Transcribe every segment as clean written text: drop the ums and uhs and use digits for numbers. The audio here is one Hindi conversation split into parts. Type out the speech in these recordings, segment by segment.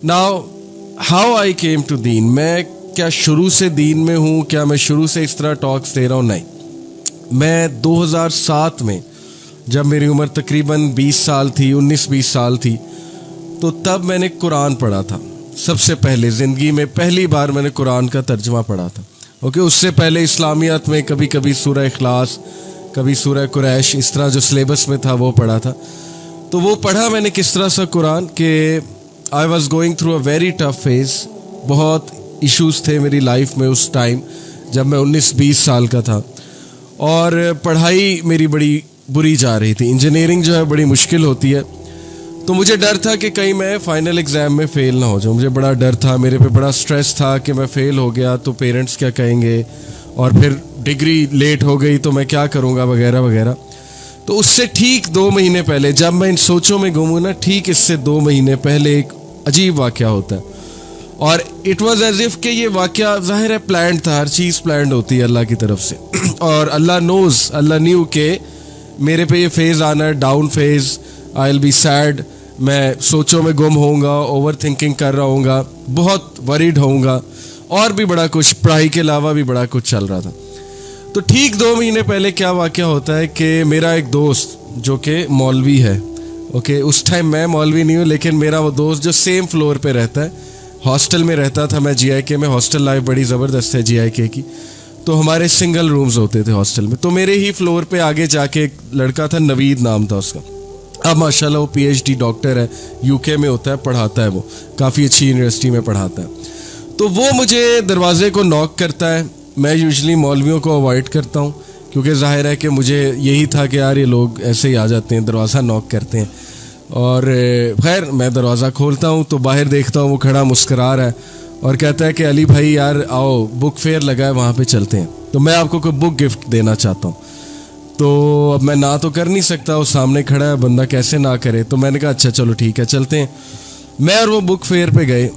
Now how I came to दीन, मैं क्या शुरू से दीन में हूँ, क्या मैं शुरू से इस तरह टॉक्स दे रहा हूँ? नहीं, मैं 2007 में जब मेरी उम्र तकरीबन 20 साल थी, 19-20 साल थी, तो तब मैंने कुरान पढ़ा था। सबसे पहले ज़िंदगी में पहली बार मैंने कुरान का तर्जुमा पढ़ा था। ओके, उससे पहले इस्लामियत में कभी कभी सूरह इखलास, कभी सूरह कुरैश, इस तरह जो सिलेबस में था वो पढ़ा था। तो वो पढ़ा मैंने किस तरह सा कुरान कि I was going through a very tough phase. बहुत इश्यूज़ थे मेरी लाइफ में उस टाइम जब मैं 19-20 साल का था, और पढ़ाई मेरी बड़ी बुरी जा रही थी। इंजीनियरिंग जो है बड़ी मुश्किल होती है, तो मुझे डर था कि कहीं मैं फ़ाइनल एग्ज़ाम में फ़ेल ना हो जाऊँ। मुझे बड़ा डर था, मेरे पे बड़ा स्ट्रेस था कि मैं फ़ेल हो गया तो पेरेंट्स क्या कहेंगे, और फिर डिग्री लेट हो गई तो मैं क्या करूँगा, वगैरह वगैरह। तो उससे ठीक 2 महीने पहले जब मैं इन सोचों में गुम हूँ ना, ठीक इससे 2 महीने पहले एक अजीब वाक़या होता है, और इट वाज एज इफ़ कि ये वाक़या ज़ाहिर है प्लान्ड था। हर चीज़ प्लान्ड होती है अल्लाह की तरफ से, और अल्लाह नोज़, अल्लाह न्यू के मेरे पे ये फेज़ आना है, down phase, I will be sad, मैं सोचों में गुम होऊंगा, ओवर थिंकिंग कर रहा हूँगा, बहुत वरीड होऊंगा, और भी बड़ा कुछ, पढ़ाई के अलावा भी बड़ा कुछ चल रहा था। तो ठीक 2 महीने पहले क्या वाक़या होता है कि मेरा एक दोस्त जो कि मौलवी है, ओके, उस टाइम मैं मौलवी नहीं हूँ, लेकिन मेरा वो दोस्त जो सेम फ्लोर पे रहता है, हॉस्टल में रहता था मैं GIK में। हॉस्टल लाइफ बड़ी ज़बरदस्त है GIK की, तो हमारे सिंगल रूम्स होते थे हॉस्टल में। तो मेरे ही फ्लोर पे आगे जाके एक लड़का था, नवीद नाम था उसका। अब माशाल्लाह वो PhD डॉक्टर है, UK में होता है, पढ़ाता है, वो काफ़ी अच्छी यूनिवर्सिटी में पढ़ाता है। तो वो मुझे दरवाज़े को नॉक करता है। मैं यूजुअली मौलवियों को अवॉइड करता हूँ, क्योंकि ज़ाहिर है कि मुझे यही था कि यार ये लोग ऐसे ही आ जाते हैं, दरवाज़ा नॉक करते हैं। और खैर मैं दरवाज़ा खोलता हूँ तो बाहर देखता हूँ वो खड़ा मुस्करा रहा है और कहता है कि अली भाई यार आओ, बुक फेयर लगा है, वहाँ पे चलते हैं, तो मैं आपको कोई बुक गिफ्ट देना चाहता हूँ। तो अब मैं ना तो कर नहीं सकता, वो सामने खड़ा है बंदा, कैसे ना करे। तो मैंने कहा अच्छा चलो ठीक है चलते हैं। मैं और वो बुक फेयर पे गए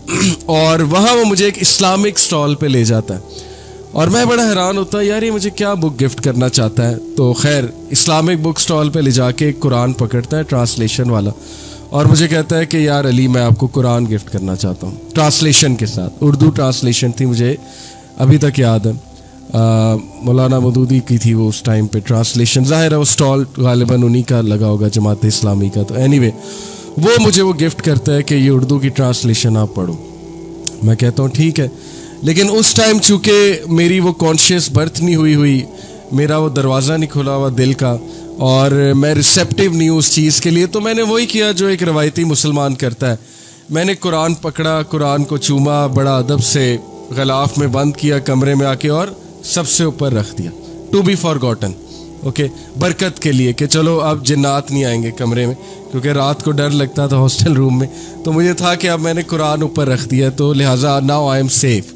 और वहाँ वो मुझे एक इस्लामिक स्टॉल पे ले जाता है, और मैं बड़ा हैरान होता है यार ये मुझे क्या बुक गिफ्ट करना चाहता है। तो खैर इस्लामिक बुक स्टॉल पे ले जाके एक कुरान पकड़ता है, ट्रांसलेशन वाला, और मुझे कहता है कि यार अली मैं आपको कुरान गिफ्ट करना चाहता हूँ, ट्रांसलेशन के साथ। उर्दू ट्रांसलेशन थी, मुझे अभी तक याद है, मौलाना मदूदी की थी वो उस टाइम पे ट्रांसलेशन। ज़ाहिर है वो स्टॉल गालिबन उन्हीं का लगा होगा, जमात इस्लामी का। तो एनीवे वो मुझे वो गिफ्ट करता है कि ये उर्दू की ट्रांसलेशन आप पढ़ो। मैं कहता हूँ ठीक है, लेकिन उस टाइम चूँकि मेरी वो कॉन्शियस बर्थ नहीं हुई, मेरा वो दरवाज़ा नहीं खुला हुआ दिल का, और मैं रिसेप्टिव नहीं हूँ उस चीज़ के लिए, तो मैंने वही किया जो एक रवायती मुसलमान करता है। मैंने कुरान पकड़ा, कुरान को चूमा, बड़ा अदब से गलाफ में बंद किया कमरे में आके, और सबसे ऊपर रख दिया, टू बी फॉरगॉटन, ओके, बरकत के लिए कि चलो अब जिन्नात नहीं आएंगे कमरे में, क्योंकि रात को डर लगता था हॉस्टल रूम में। तो मुझे था कि अब मैंने कुरान ऊपर रख दिया, तो लिहाजा नाउ आई एम सेफ।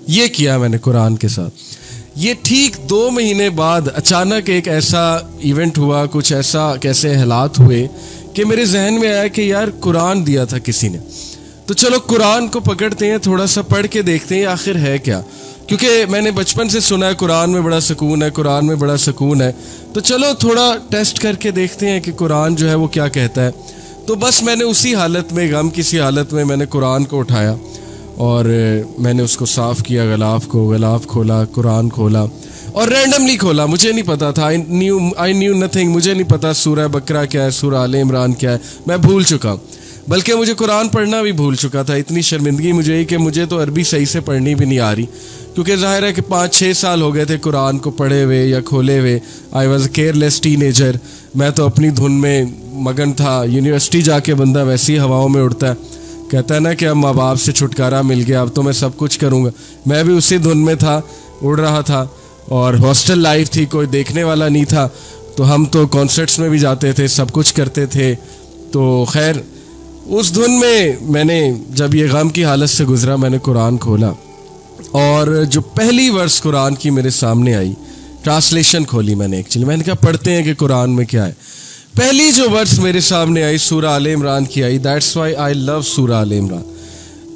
ये किया मैंने कुरान के साथ। ये ठीक 2 महीने बाद अचानक एक ऐसा इवेंट हुआ, कुछ ऐसा कैसे हालात हुए कि मेरे जहन में आया कि यार कुरान दिया था किसी ने, तो चलो कुरान को पकड़ते हैं, थोड़ा सा पढ़ के देखते हैं आखिर है क्या। क्योंकि मैंने बचपन से सुना है कुरान में बड़ा सुकून है, कुरान में बड़ा सुकून है, तो चलो थोड़ा टेस्ट करके देखते हैं कि कुरान जो है वो क्या कहता है। तो बस मैंने उसी हालत में, गम किसी हालत में, मैंने कुरान को उठाया और मैंने उसको साफ़ किया, गलाफ खोला, कुरान खोला, और रैंडमली खोला, मुझे नहीं पता था, आई न्यू नथिंग, मुझे नहीं पता सूरह बकरा क्या है, सूरह आले इमरान क्या है, मैं भूल चुका, बल्कि मुझे कुरान पढ़ना भी भूल चुका था। इतनी शर्मिंदगी मुझे ही कि मुझे तो अरबी सही से पढ़नी भी नहीं आ रही, क्योंकि ज़ाहिर है कि 5-6 साल हो गए थे कुरान को पढ़े हुए या खोले हुए। I was a careless teenager, मैं तो अपनी धुन में मगन था। यूनिवर्सिटी जाके बंदा वैसी हवाओं में उड़ता है, कहता है ना कि अब माँ बाप से छुटकारा मिल गया, अब तो मैं सब कुछ करूँगा। मैं भी उसी धुन में था, उड़ रहा था, और हॉस्टल लाइफ थी, कोई देखने वाला नहीं था, तो हम तो कॉन्सर्ट्स में भी जाते थे, सब कुछ करते थे। तो खैर उस धुन में मैंने जब ये गम की हालत से गुजरा, मैंने कुरान खोला, और जो पहली वर्स कुरान की मेरे सामने आई, ट्रांसलेशन खोली मैंने, एक्चुअली मैंने कहा पढ़ते हैं कि कुरान में क्या है। पहली जो वर्स मेरे सामने आई सूरह आले इमरान की आई। दैट्स वाई आई लव सूरह आले इमरान।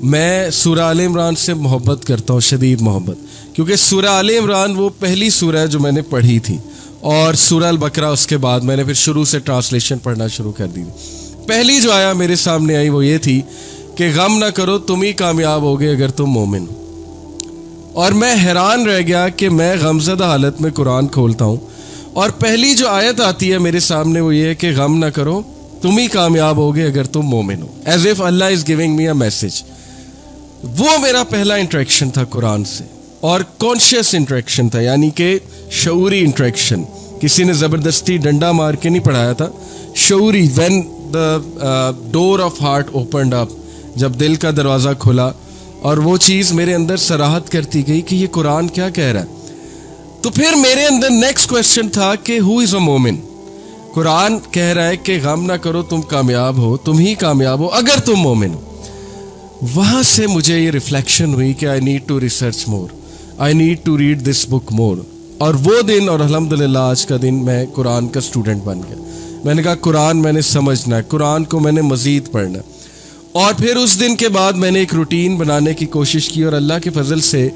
मैं सूरह आले इमरान से मोहब्बत करता हूँ, शदीद मोहब्बत, क्योंकि सूरह आले इमरान वो पहली सूरह है जो मैंने पढ़ी थी, और सूरह अल बकरा उसके बाद मैंने फिर शुरू से ट्रांसलेशन पढ़ना शुरू कर दी। पहली जो आया मेरे सामने आई वो ये थी कि गम ना करो तुम ही कामयाब होगे अगर तुम मोमिन हो। और मैं हैरान रह गया कि मैं गमज़दा हालत में कुरान खोलता हूँ और पहली जो आयत आती है मेरे सामने वो ये है कि गम ना करो तुम ही कामयाब होगे अगर तुम मोमिन हो। As if Allah is giving me a message. वो मेरा पहला इंटरेक्शन था कुरान से और कॉन्शियस इंटरेक्शन था, यानी कि शऊरी इंटरेक्शन। किसी ने ज़बरदस्ती डंडा मार के नहीं पढ़ाया था, शऊरी। When the door of heart opened up, जब दिल का दरवाज़ा खुला और वो चीज़ मेरे अंदर सराहत करती गई कि ये कुरान क्या कह रहा है। तो फिर मेरे अंदर नेक्स्ट क्वेश्चन था कि हु इज़ अ मोमिन। कुरान कह रहा है कि गम ना करो तुम कामयाब हो, तुम ही कामयाब हो अगर तुम मोमिन हो। वहाँ से मुझे ये रिफ्लेक्शन हुई कि I need to research more, I need to read this book more. और वो दिन, और अल्हम्दुलिल्लाह आज का दिन मैं कुरान का स्टूडेंट बन गया। मैंने कहा कुरान मैंने समझना है, कुरान को मैंने मज़ीद पढ़ना है। और फिर उस दिन के बाद मैंने एक रूटीन बनाने की कोशिश की और अल्लाह के फजल से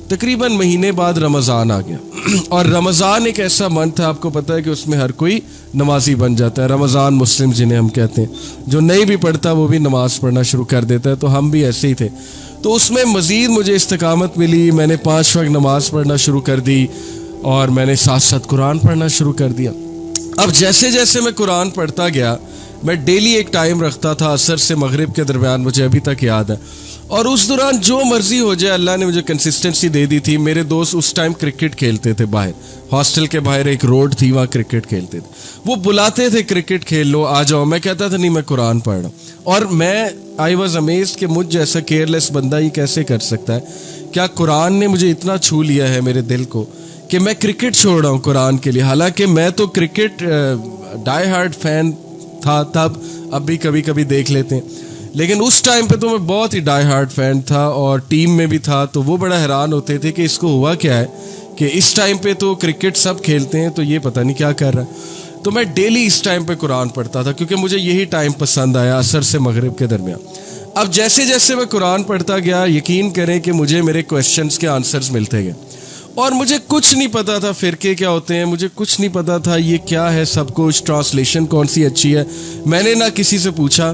तकरीबन महीने बाद रमज़ान आ गया। और रमज़ान एक ऐसा मंथ है, आपको पता है कि उसमें हर कोई नमाजी बन जाता है। रमज़ान मुस्लिम जिन्हें हम कहते हैं, जो नहीं भी पढ़ता वो भी नमाज़ पढ़ना शुरू कर देता है। तो हम भी ऐसे ही थे। तो उसमें मज़ीद मुझे इस्तकामत मिली, मैंने 5 वक्त नमाज़ पढ़ना शुरू कर दी और मैंने साथ साथ कुरान पढ़ना शुरू कर दिया। अब जैसे जैसे मैं कुरान पढ़ता गया, मैं डेली एक टाइम रखता था असर से मगरिब के दरमियान, मुझे अभी तक याद है। और उस दौरान जो मर्जी हो जाए, अल्लाह ने मुझे कंसिस्टेंसी दे दी थी। मेरे दोस्त उस टाइम क्रिकेट खेलते थे बाहर, हॉस्टल के बाहर एक रोड थी, वहाँ क्रिकेट खेलते थे। वो बुलाते थे क्रिकेट खेल लो, आ जाओ। मैं कहता था नहीं, मैं कुरान पढ़ रहा हूँ। और मैं आई वॉज अमेज्ड कि मुझ जैसा केयरलेस बंदा ये कैसे कर सकता है। क्या कुरान ने मुझे इतना छू लिया है मेरे दिल को कि मैं क्रिकेट छोड़ रहा हूँ कुरान के लिए। हालांकि मैं तो क्रिकेट डाई हार्ड फैन था तब, अब भी कभी कभी देख लेते हैं, लेकिन उस टाइम पे तो मैं बहुत ही डाई हार्ड फैन था और टीम में भी था। तो वो बड़ा हैरान होते थे कि इसको हुआ क्या है कि इस टाइम पे तो क्रिकेट सब खेलते हैं, तो ये पता नहीं क्या कर रहा है। तो मैं डेली इस टाइम पे कुरान पढ़ता था क्योंकि मुझे यही टाइम पसंद आया, असर से मगरिब के दरमियान। अब जैसे जैसे मैं कुरान पढ़ता गया, यकीन करें कि मुझे मेरे क्वेश्चंस के आंसर्स मिलते गए। और मुझे कुछ नहीं पता था फ़िरके क्या होते हैं, मुझे कुछ नहीं पता था ये क्या है सब कुछ, ट्रांसलेशन कौन सी अच्छी है। मैंने ना किसी से पूछा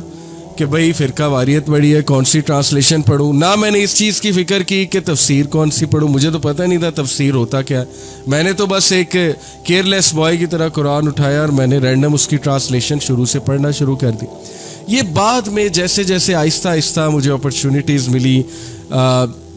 कि भाई फ़िरका वारियत बड़ी है, कौन सी ट्रांसलेशन पढ़ूँ, ना मैंने इस चीज़ की फ़िक्र की कि तफसीर कौन सी पढ़ूँ। मुझे तो पता नहीं था तफसीर होता क्या है। मैंने तो बस एक केयरलेस बॉय की तरह कुरान उठाया और मैंने रैंडम उसकी ट्रांसलेशन शुरू से पढ़ना शुरू कर दी। ये बाद में जैसे जैसे आहिस्ता आहिस्ता मुझे अपॉर्चुनिटीज़ मिली,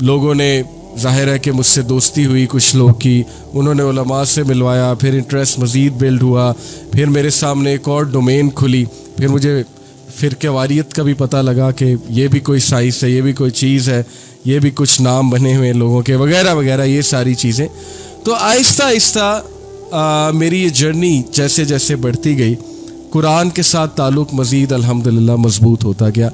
लोगों ने, ज़ाहिर है कि मुझसे दोस्ती हुई कुछ लोग की, उन्होंने उलमा से मिलवाया, फिर इंटरेस्ट मज़ीद बिल्ड हुआ, फिर मेरे सामने एक और डोमेन खुली, फिर मुझे फ़िरके वारियत का भी पता लगा कि ये भी कोई साइंस है, ये भी कोई चीज़ है, ये भी कुछ नाम बने हुए हैं लोगों के, वगैरह वगैरह, ये सारी चीज़ें। तो आहिस्ता आहिस्ता मेरी ये जर्नी जैसे जैसे बढ़ती गई, कुरान के साथ ताल्लुक़ मज़ीद अल्हम्दुलिल्लाह मज़बूत होता गया।